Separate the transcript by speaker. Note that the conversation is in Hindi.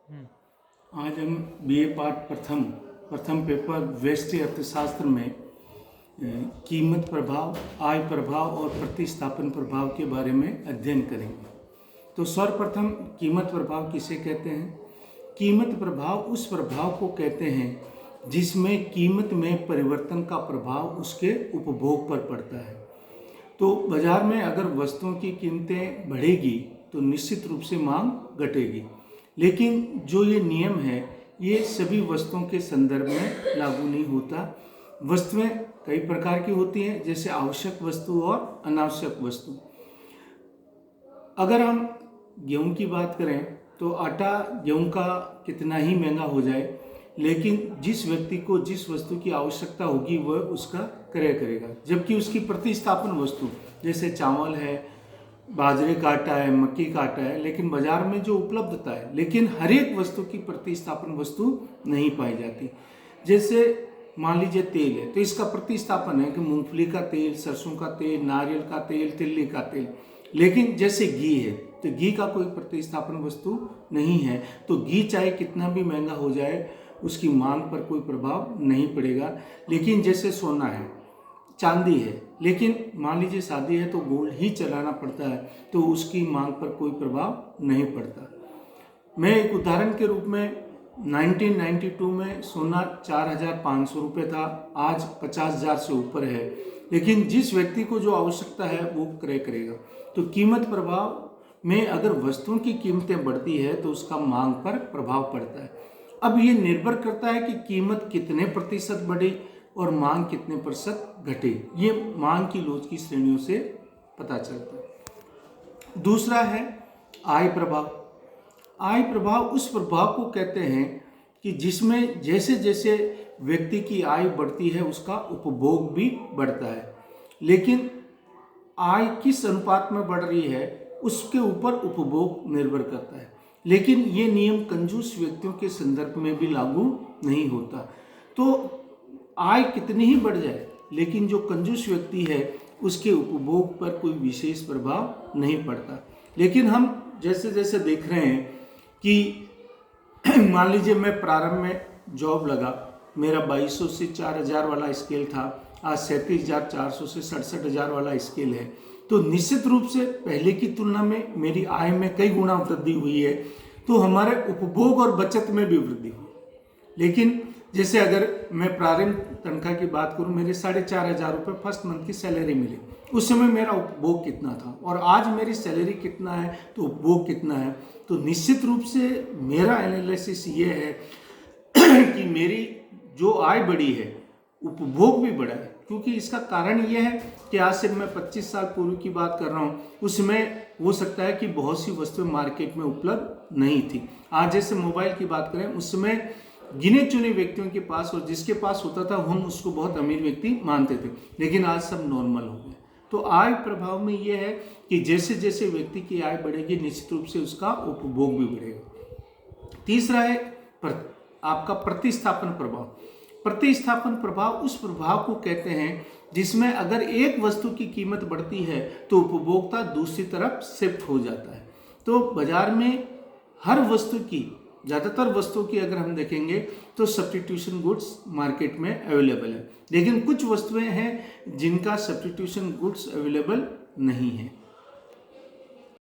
Speaker 1: आज हम बीए पार्ट प्रथम पेपर व्यष्टि अर्थशास्त्र में कीमत प्रभाव, आय प्रभाव और प्रतिस्थापन प्रभाव के बारे में अध्ययन करेंगे। तो सर्वप्रथम कीमत प्रभाव किसे कहते हैं? कीमत प्रभाव उस प्रभाव को कहते हैं जिसमें कीमत में परिवर्तन का प्रभाव उसके उपभोग पर पड़ता है। तो बाजार में अगर वस्तुओं की कीमतें बढ़ेगी तो निश्चित रूप से मांग घटेगी, लेकिन जो ये नियम है ये सभी वस्तुओं के संदर्भ में लागू नहीं होता। वस्तुएं कई प्रकार की होती हैं, जैसे आवश्यक वस्तु और अनावश्यक वस्तु। अगर हम गेहूं की बात करें तो आटा गेहूं का कितना ही महंगा हो जाए, लेकिन जिस व्यक्ति को जिस वस्तु की आवश्यकता होगी वह उसका क्रय करेगा, जबकि उसकी प्रतिस्थापन वस्तु जैसे चावल है, बाजरे का आटा है, मक्की का आटा है, लेकिन बाजार में जो उपलब्धता है, लेकिन हर एक वस्तु की प्रतिस्थापन वस्तु नहीं पाई जाती। जैसे मान लीजिए तेल है तो इसका प्रतिस्थापन है कि मूंगफली का तेल, सरसों का तेल, नारियल का तेल, तिल्ली का तेल। लेकिन जैसे घी है तो घी का कोई प्रतिस्थापन वस्तु नहीं है, तो घी चाहे कितना भी महंगा हो जाए उसकी मांग पर कोई प्रभाव नहीं पड़ेगा। लेकिन जैसे सोना है, चांदी है, लेकिन मान लीजिए शादी है तो गोल्ड ही चलाना पड़ता है, तो उसकी मांग पर कोई प्रभाव नहीं पड़ता। मैं एक उदाहरण के रूप में 1992 में सोना 4,500 रुपये था, आज 50,000 से ऊपर है, लेकिन जिस व्यक्ति को जो आवश्यकता है वो क्रय करेगा। तो कीमत प्रभाव में अगर वस्तुओं की कीमतें बढ़ती है तो उसका मांग पर प्रभाव पड़ता है। अब ये निर्भर करता है कि कीमत कितने प्रतिशत बढ़े और मांग कितने प्रतिशत घटे, ये मांग की लोच की श्रेणियों से पता चलता है। दूसरा है आय प्रभाव। आय प्रभाव उस प्रभाव को कहते हैं कि जिसमें जैसे जैसे व्यक्ति की आय बढ़ती है उसका उपभोग भी बढ़ता है, लेकिन आय किस अनुपात में बढ़ रही है उसके ऊपर उपभोग निर्भर करता है। लेकिन ये नियम कंजूस व्यक्तियों के संदर्भ में भी लागू नहीं होता। तो आय कितनी ही बढ़ जाए, लेकिन जो कंजूस व्यक्ति है उसके उपभोग पर कोई विशेष प्रभाव नहीं पड़ता। लेकिन हम जैसे जैसे देख रहे हैं कि मान लीजिए मैं प्रारंभ में जॉब लगा, मेरा 2200 से 4000 वाला स्केल था, आज 37,400 से 67,000 वाला स्केल है। तो निश्चित रूप से पहले की तुलना में मेरी आय में कई गुना वृद्धि हुई है, तो हमारे उपभोग और बचत में भी वृद्धि हुई। लेकिन जैसे अगर मैं प्रारंभ तनख्वाह की बात करूं, मेरे 4,500 रुपये फर्स्ट मंथ की सैलरी मिली, उस समय मेरा उपभोग कितना था और आज मेरी सैलरी कितना है तो उपभोग कितना है। तो निश्चित रूप से मेरा एनालिसिस ये है कि मेरी जो आय बढ़ी है उपभोग भी बढ़ा है, क्योंकि इसका कारण ये है कि आज से मैं 25 साल पूर्व की बात कर रहा हूँ, उसमें हो सकता है कि बहुत सी वस्तुएं मार्केट में उपलब्ध नहीं थी। आज जैसे मोबाइल की बात करें, उस समय गिने चुने व्यक्तियों के पास, और जिसके पास होता था हम उसको बहुत अमीर व्यक्ति मानते थे, लेकिन आज सब नॉर्मल हो गए। तो आय प्रभाव में यह है कि जैसे जैसे व्यक्ति की आय बढ़ेगी निश्चित रूप से उसका उपभोग भी बढ़ेगा। तीसरा है आपका प्रतिस्थापन प्रभाव। प्रतिस्थापन प्रभाव उस प्रभाव को कहते हैं जिसमें अगर एक वस्तु की कीमत बढ़ती है तो उपभोक्ता दूसरी तरफ शिफ्ट हो जाता है। तो बाजार में हर वस्तु की, ज़्यादातर वस्तुओं की अगर हम देखेंगे तो सब्स्टिट्यूशन गुड्स मार्केट में अवेलेबल है, लेकिन कुछ वस्तुएं हैं जिनका सब्स्टिट्यूशन गुड्स अवेलेबल नहीं है।